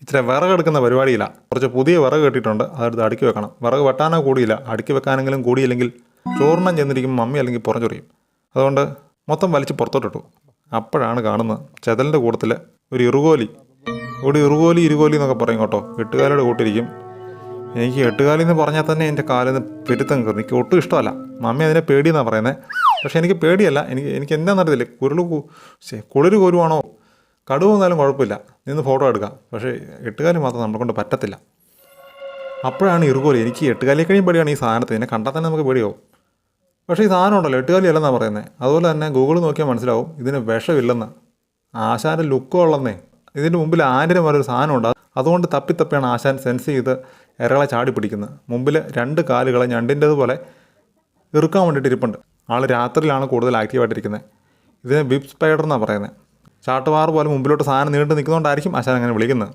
ഇച്ചിരി വിറക് എടുക്കുന്ന പരിപാടിയില്ല. കുറച്ച് പുതിയ വിറക് കെട്ടിയിട്ടുണ്ട്, അതെടുത്ത് അടുക്കി വെക്കണം. വിറക് വെട്ടാനോ കൂടിയില്ല, അടുക്കി വെക്കാനെങ്കിലും കൂടിയില്ലെങ്കിൽ ചോറിനം ചെന്നിരിക്കുമ്പോൾ മമ്മി അല്ലെങ്കിൽ പുറഞ്ചൊറിയും. അതുകൊണ്ട് മൊത്തം വലിച്ച് പുറത്തോട്ടിട്ടു. അപ്പോഴാണ് കാണുന്നത് ചെതലിൻ്റെ കൂട്ടത്തിൽ ഒരു ഇറുകോലി. ഇവിടെ ഇരുകോലി എന്നൊക്കെ പറയും കേട്ടോ. എട്ടുകാലിയുടെ കൂട്ടിരിക്കും. എനിക്ക് എട്ടുകാലി എന്ന് പറഞ്ഞാൽ തന്നെ എൻ്റെ കാലിൽ നിന്ന് പെരുത്തം കയറും. എനിക്ക് ഒട്ടും ഇഷ്ടമല്ല. മമ്മി അതിനെ പേടിയെന്നാണ് പറയുന്നത്. പക്ഷേ എനിക്ക് പേടിയല്ല. എനിക്ക് എന്താണെന്നറിയത്തില്ല, കുളിര് കോരുവാണോ കടുവ എന്നാലും കുഴപ്പമില്ല, നിന്ന് ഫോട്ടോ എടുക്കാം. പക്ഷേ എട്ടുകാലി മാത്രം നമ്മളെ കൊണ്ട് പറ്റത്തില്ല. അപ്പോഴാണ് ഇറുകോലി. എനിക്ക് എട്ടുകാലിയെ കഴിയും പേടിയാണ് ഈ സാധനത്തിന്. ഇതിനെ കണ്ടാൽ തന്നെ നമുക്ക് പേടിയാവും. പക്ഷേ ഈ സാധനം ഉണ്ടല്ലോ, എട്ടുകാലി അല്ലെന്നാണ് പറയുന്നത്. അതുപോലെ തന്നെ ഗൂഗിൾ നോക്കിയാൽ മനസ്സിലാവും ഇതിന് വിഷമില്ലെന്ന്. ആശാൻ്റെ ലുക്കും ഉള്ളന്നേ. ഇതിൻ്റെ മുമ്പിൽ ആൻ്റിന് പോലൊരു സാധനമുണ്ട്. അതുകൊണ്ട് തപ്പിയാണ് ആശാൻ സെൻസ് ചെയ്ത് ഇരകളെ ചാടി പിടിക്കുന്നത്. മുമ്പിൽ 2 കാലുകൾ ഞണ്ടിൻ്റെതുപോലെ ഇറുക്കാൻ വേണ്ടിയിട്ട് ഇരിപ്പുണ്ട്. ആൾ രാത്രിയിലാണ് കൂടുതൽ ആക്റ്റീവായിട്ടിരിക്കുന്നത്. ഇതിനെ ബിബ് സ്പൈഡർ എന്നാണ് പറയുന്നത്. ചാട്ടുവാറ് പോലെ മുമ്പിലോട്ട് സാധനം നീണ്ടു നിൽക്കുന്നതുകൊണ്ടായിരിക്കും ആശാൻ അങ്ങനെ വിളിക്കുന്നത്.